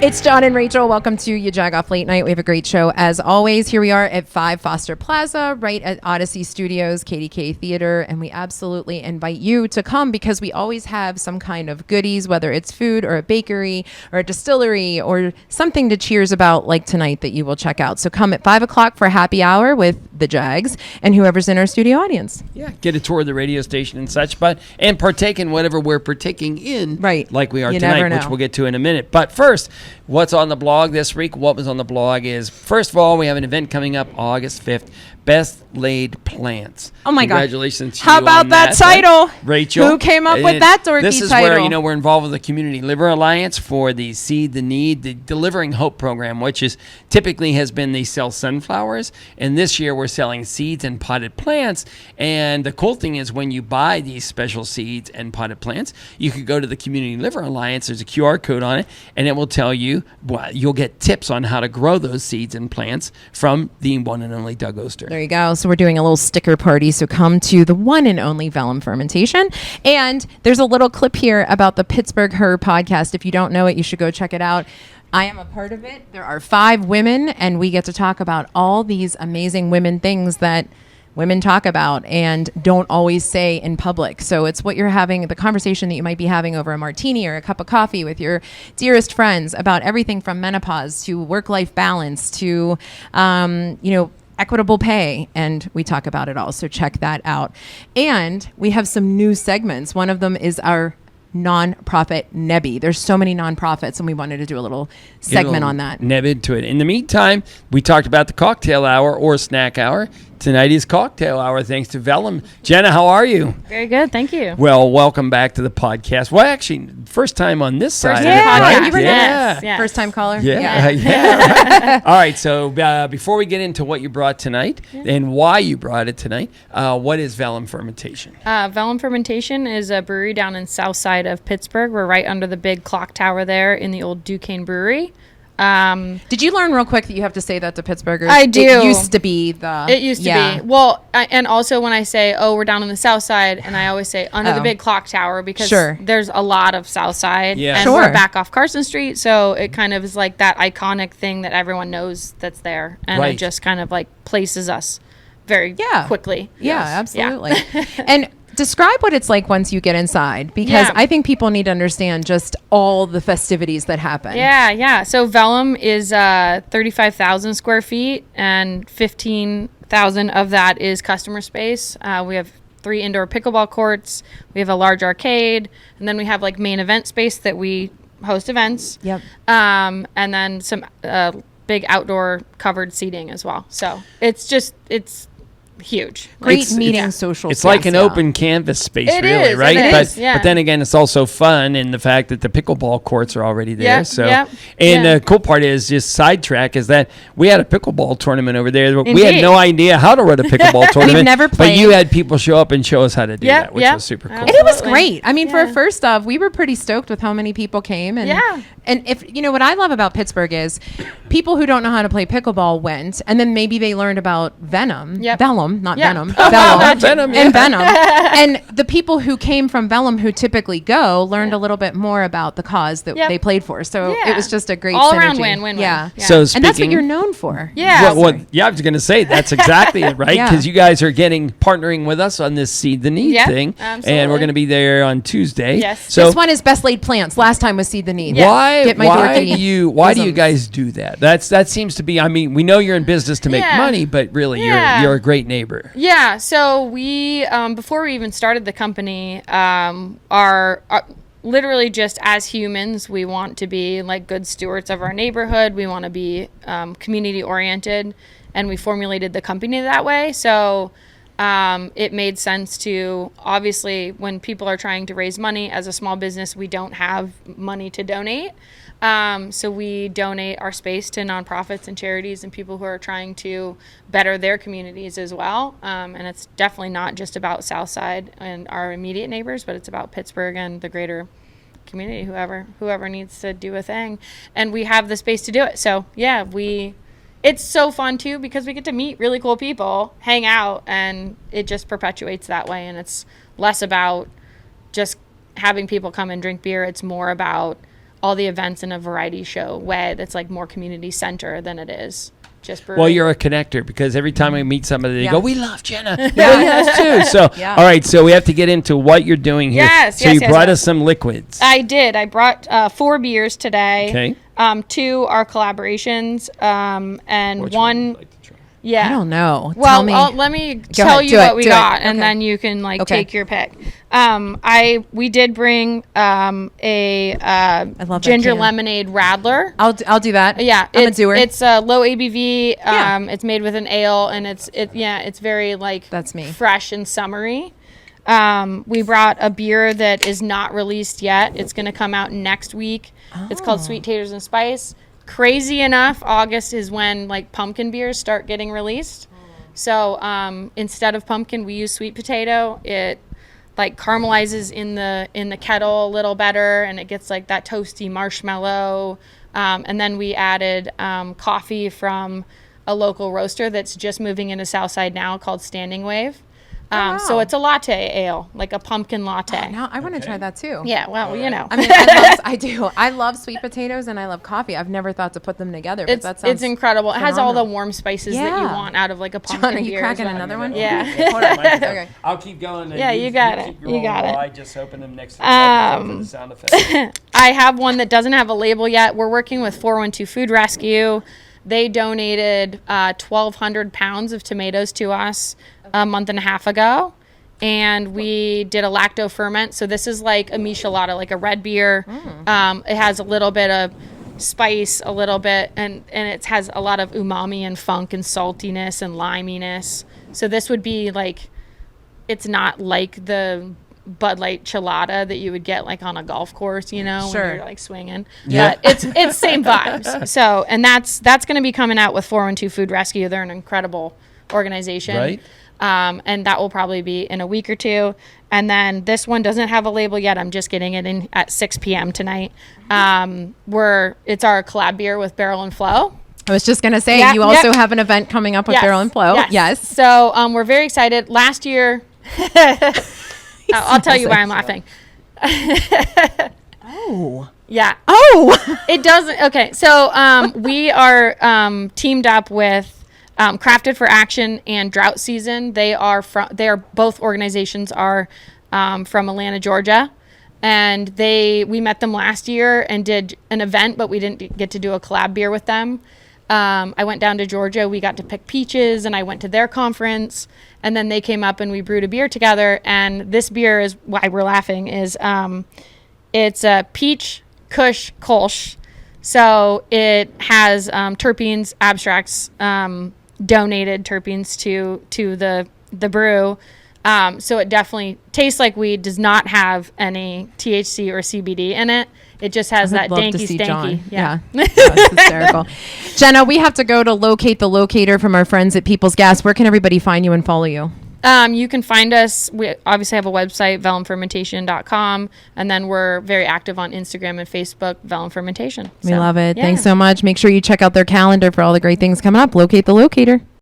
It's John and Rachel. Welcome to YaJagoff Late Night. We have a great show as always. Here we are at 5 Foster Plaza, right at Odyssey Studios, KDK Theater, and we absolutely invite you to come because we always have some kind of goodies, whether it's food or a bakery or a distillery or something to cheers about like tonight that you will check out. So come at 5 o'clock for happy hour with the Jags and whoever's in our studio audience. Yeah, get a tour of the radio station and such, and partake in whatever we're partaking in, right? Like we are tonight, which we'll get to in a minute. But first, what's on the blog this week? What was on the blog is, first of all, we have an event coming up August 5th, Best Laid Plants. Oh my God. Congratulations to How you about on that title? Rachel. Who came up with that dorky title? This is where, we're involved with the Community Liver Alliance for the Seed the Need, the Delivering Hope program, which is typically has been they sell sunflowers. And this year we're selling seeds and potted plants. And the cool thing is when you buy these special seeds and potted plants, you could go to the Community Liver Alliance. There's a QR code on it, and it will tell you, you'll get tips on how to grow those seeds and plants from the one and only Doug Oster. There you go. So we're doing a little sticker party. So come to the one and only Velum Fermentation. And there's a little clip here about the Pittsburgh Her podcast. If you don't know it, you should go check it out. I am a part of it. There are 5 women, and we get to talk about all these amazing women things that women talk about and don't always say in public. So it's what you're having, the conversation that you might be having over a martini or a cup of coffee with your dearest friends about everything from menopause to work-life balance to, equitable pay, and we talk about it all. So check that out. And we have some new segments. One of them is our nonprofit Nebby. There's so many nonprofits, and we wanted to do a little segment on that. Nebby to it. In the meantime, we talked about the cocktail hour or snack hour. Tonight is cocktail hour, thanks to Velum. Jenna, how are you? Very good, thank you. Well, welcome back to the podcast. Well, actually, first time on this side of it, Yeah, right? you were Yes. First time caller? Yeah. Right. All right, so before we get into what you brought tonight and why you brought it tonight, what is Velum Fermentation? Velum Fermentation is a brewery down in south side of Pittsburgh. We're right under the big clock tower there in the old Duquesne Brewery. Did you learn real quick that you have to say that to Pittsburghers? I do. It used to be the... It used to be. Well, and also when I say, we're down on the south side, and I always say under the big clock tower because there's a lot of south side. Yeah. And we're back off Carson Street, so it kind of is like that iconic thing that everyone knows that's there. And it just kind of like places us very quickly. Yeah, absolutely. And describe what it's like once you get inside, because I think people need to understand just all the festivities that happen. Yeah. So Velum is 35,000 square feet, and 15,000 of that is customer space. We have 3 indoor pickleball courts. We have a large arcade, and then we have like main event space that we host events. Yep. And then some big outdoor covered seating as well. So it's huge. Great meeting social It's space, like an open canvas space, It really, is, right? it But is, yeah. but then again, it's also fun in the fact that the pickleball courts are already there. Yep. The cool part is just sidetrack is that we had a pickleball tournament over there. We had Indeed. no idea how to run a pickleball tournament. We've never but played. you had people show up and show us how to do that, which was super cool. And it was Absolutely. great. I mean, for a first off, we were pretty stoked with how many people came. And if what I love about Pittsburgh is people who don't know how to play pickleball went, and then maybe they learned about Velum, not Venom, Velum, Venom, and Venom. And the people who came from Velum who typically go learned a little bit more about the cause that they played for. So it was just a great all synergy. around win. Yeah. So And that's what speaking- you're known for. Yeah. I was going to say that's exactly it, right? Because you guys are partnering with us on this Seed the Need thing, absolutely. and we're going to be there on Tuesday. Yes. So This one is Best Laid Plants. Last time was Seed the Need. why Get my why dorky do you bosoms. guys do that? That seems to be. I mean, we know you're in business to make money, but really, you're a great neighbor. Yeah. So we before we even started the company, are literally just as humans, we want to be like good stewards of our neighborhood. We want to be community oriented, and we formulated the company that way. So it made sense to, obviously, when people are trying to raise money as a small business, we don't have money to donate. So we donate our space to nonprofits and charities and people who are trying to better their communities as well. And it's definitely not just about Southside and our immediate neighbors, but it's about Pittsburgh and the greater community, whoever needs to do a thing. And we have the space to do it. So yeah, it's so fun too, because we get to meet really cool people, hang out, and it just perpetuates that way. And it's less about just having people come and drink beer. It's more about all the events in a variety show way that's like more community center than it is just brewing. Well, you're a connector because every time we meet somebody, they go, "We love Jenna." Yeah. Yeah, us too. So, all right. So we have to get into what you're doing here. Yes, so yes, you brought us some liquids. I did. I brought 4 beers today. Okay. 2 are collaborations, and Which one. would you like to try? Yeah. I don't know. Well, Tell me. let me Go tell ahead. you what we Do it. got, and Okay. then you can like Okay. take your pick. We did bring a love that ginger can. lemonade radler. I'll do that. Yeah, I'm a doer. It's a low ABV. Yeah. It's made with an ale, and it's very like That's me. fresh and summery. We brought a beer that is not released yet. It's going to come out next week. It's called Sweet Taters and Spice. Crazy enough, August is when like pumpkin beers start getting released. So instead of pumpkin, we use sweet potato. It like caramelizes in the kettle a little better, and it gets like that toasty marshmallow. And then we added coffee from a local roaster that's just moving into Southside now called Standing Wave. wow. So it's a latte ale, like a pumpkin latte. Now I want to try that too. Yeah, well, you know. I mean, I do. I love sweet potatoes and I love coffee. I've never thought to put them together, but that sounds It's incredible. It has all the phenomenal. warm spices that you Yeah. want out of like a pumpkin John, are you beer. cracking as well. another one? Yeah. Hold on, Mike. Okay. I'll keep going. And Yeah, you got it. keep You going got while it. I just open them next to the microphone for the sound effects. I have one that doesn't have a label yet. We're working with 412 Food Rescue. They donated 1,200 pounds of tomatoes to us a month and a half ago. And we did a lacto ferment. So this is like a michelada, like a red beer. It has a little bit of spice, a little bit, and it has a lot of umami and funk and saltiness and liminess. So this would be like, it's not like the Bud Light Chelada that you would get like on a golf course, you know, Sure. when you're like swinging. Yeah. But it's same vibes. So, and that's going to be coming out with 412 Food Rescue. They're an incredible organization. Right. And that will probably be in a week or two. And then this one doesn't have a label yet. I'm just getting it in at 6 p.m. tonight. It's our collab beer with Barrel and Flow. I was just gonna say Yeah, you also yep. have an event coming up with Yes, Barrel and Flow. Yes. So we're very excited. Last year, I'll tell you why I'm laughing. Oh. Yeah. Oh. It doesn't. Okay. So we are teamed up with Crafted for Action and Drought Season. They are both organizations are from Atlanta, Georgia. And we met them last year and did an event, but we didn't get to do a collab beer with them. I went down to Georgia. We got to pick peaches, and I went to their conference. And then they came up and we brewed a beer together. And this beer is why we're laughing. Is it's a peach Kush Kolsch. So it has terpenes, abstracts, donated terpenes to the brew. So it definitely tastes like weed, does not have any THC or CBD in it. It just has that Love to danky see stanky. John. Yeah. That's hysterical. Jenna, we have to go to locate the locator from our friends at People's Gas. Where can everybody find you and follow you? You can find us. We obviously have a website, velumfermentation.com. And then we're very active on Instagram and Facebook, Velum Fermentation. We love it. yeah. Thanks so much. Make sure you check out their calendar for all the great things coming up. Locate the locator.